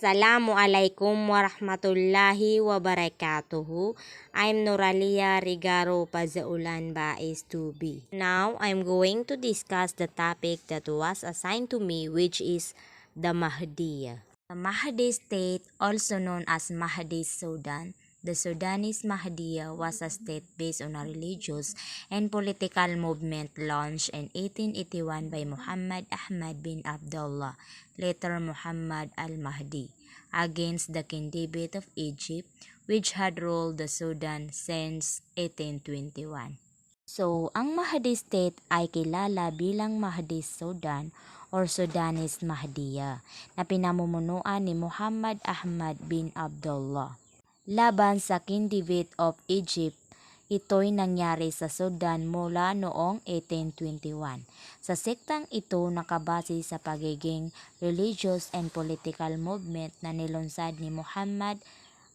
Assalamualaikum warahmatullahi wabarakatuh. I'm Noralia Rigaro Pazaulan Bais 2B. Now, I'm going to discuss the topic that was assigned to me, which is the Mahdiyah. The Mahdi state, also known as Mahdi Sudan, the Sudanese Mahdiyah was a state based on a religious and political movement launched in 1881 by Muhammad Ahmad bin Abdullah, later Muhammad al-Mahdi, against the Khindivate of Egypt, which had ruled the Sudan since 1821. So, ang Mahdi state ay kilala bilang Mahdi Sudan or Sudanese Mahdiyah na pinamumunuan ni Muhammad Ahmad bin Abdullah. Laban sa Khindivate of Egypt, ito'y nangyari sa Sudan mula noong 1821. Sa sektang ito nakabase sa pagiging religious and political movement na nilunsad ni Muhammad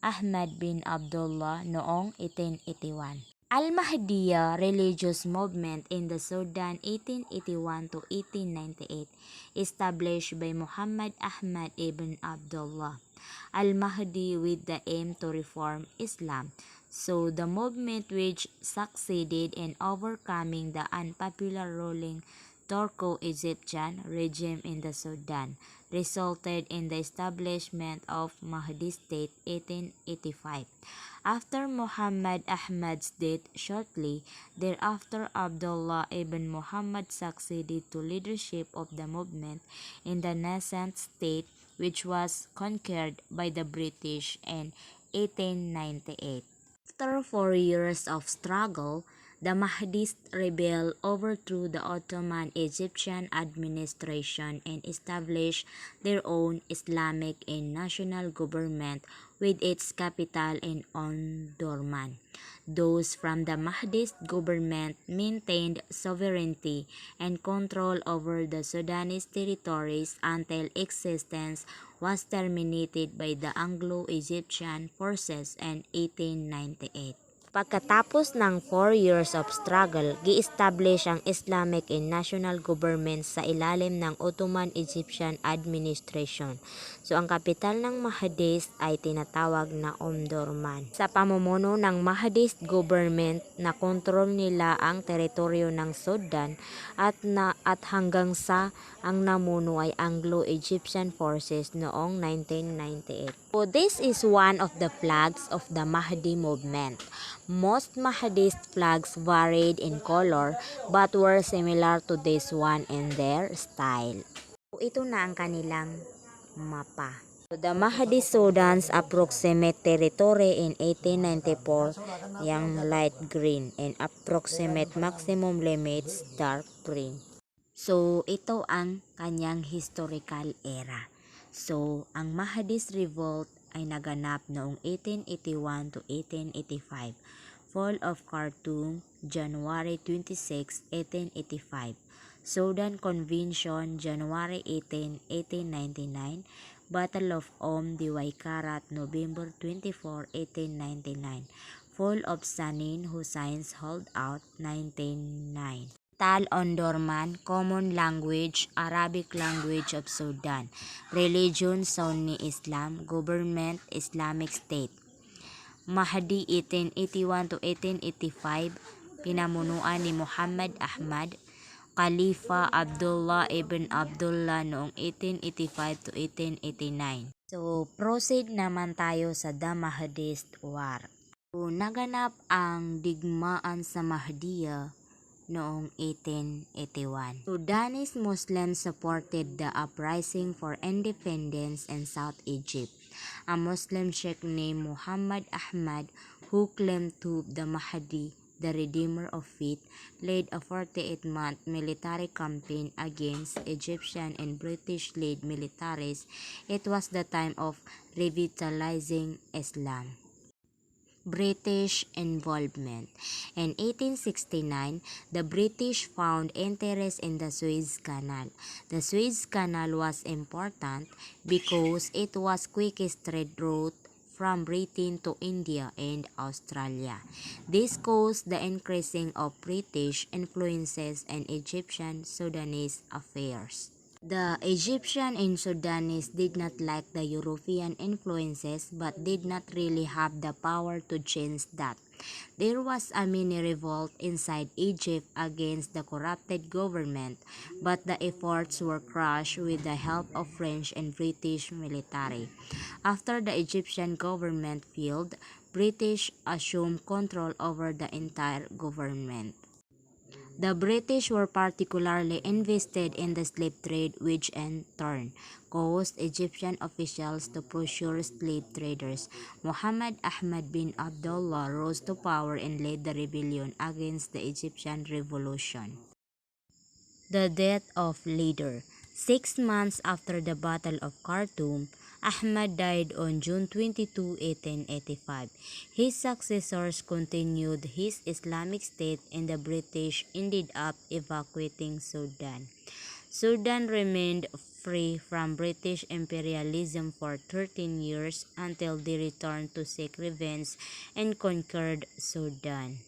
Ahmad bin Abdullah noong 1881. Al-Mahdiyah religious movement in the Sudan 1881 to 1898 established by Muhammad Ahmad ibn Abdullah al-Mahdi with the aim to reform Islam. So the movement, which succeeded in overcoming the unpopular ruling Turco-Egyptian regime in the Sudan, resulted in the establishment of Mahdi State 1885. After Muhammad Ahmad's death shortly thereafter, Abdullah ibn Muhammad succeeded to leadership of the movement in the nascent state, which was conquered by the British in 1898. After 4 years of struggle, the Mahdists rebelled, overthrew the Ottoman Egyptian administration, and established their own Islamic and national government with its capital in Omdurman. Those from the Mahdist government maintained sovereignty and control over the Sudanese territories until existence was terminated by the Anglo-Egyptian forces in 1898. Pagkatapos ng 4 years of struggle, gi-establish ang Islamic and national government sa ilalim ng Ottoman Egyptian administration. So ang kapital ng Mahdist ay tinatawag na Omdurman. Sa pamumuno ng Mahdist government, na kontrol nila ang teritoryo ng Sudan at hanggang sa ang namuno ay Anglo-Egyptian forces noong 1998. So this is one of the flags of the Mahdi movement. Most Mahdist flags varied in color but were similar to this one in their style. So, ito na ang kanilang mapa. So, the Mahdi Sudan's approximate territory in 1894, yung light green, and approximate maximum limits, dark green. So, ito ang kanyang historical era. So, ang Mahdist revolt ay naganap noong 1881 to 1885. Fall of Khartoum, January 26, 1885. Sudan Convention, January 18, 1899. Battle of Diwai Karat, November 24, 1899. Fall of Sanin Hussein's holdout, 1909. Tal Omdurman, common language, Arabic language of Sudan. Religion, Sunni Islam. Government, Islamic State. Mahdi 1881 to 1885, pinamunuan ni Muhammad Ahmad. Khalifa Abdullah ibn Abdullah noong 1885 to 1889. So, proceed naman tayo sa The Mahdist War. So, naganap ang digmaan sa Mahdiyah noong 1881. Sudanese Muslims supported the uprising for independence in South Egypt. A Muslim sheikh named Muhammad Ahmad, who claimed to be the Mahdi, the Redeemer of Faith, led a 48-month military campaign against Egyptian and British-led militaries. It was the time of revitalizing Islam. British involvement. In 1869, the British found interest in the Suez Canal. The Suez Canal was important because it was quickest trade route from Britain to India and Australia. This caused the increasing of British influences in Egyptian Sudanese affairs. The Egyptian and Sudanese did not like the European influences but did not really have the power to change that. There was a mini revolt inside Egypt against the corrupted government, but the efforts were crushed with the help of French and British military. After the Egyptian government failed, British assumed control over the entire government. The British were particularly invested in the slave trade, which in turn caused Egyptian officials to pursue slave traders. Muhammad Ahmad bin Abdullah rose to power and led the rebellion against the Egyptian Revolution. The death of leader. 6 months after the Battle of Khartoum, Ahmad died on June 22, 1885. His successors continued his Islamic state and the British ended up evacuating Sudan. Sudan remained free from British imperialism for 13 years until they returned to seek revenge and conquered Sudan.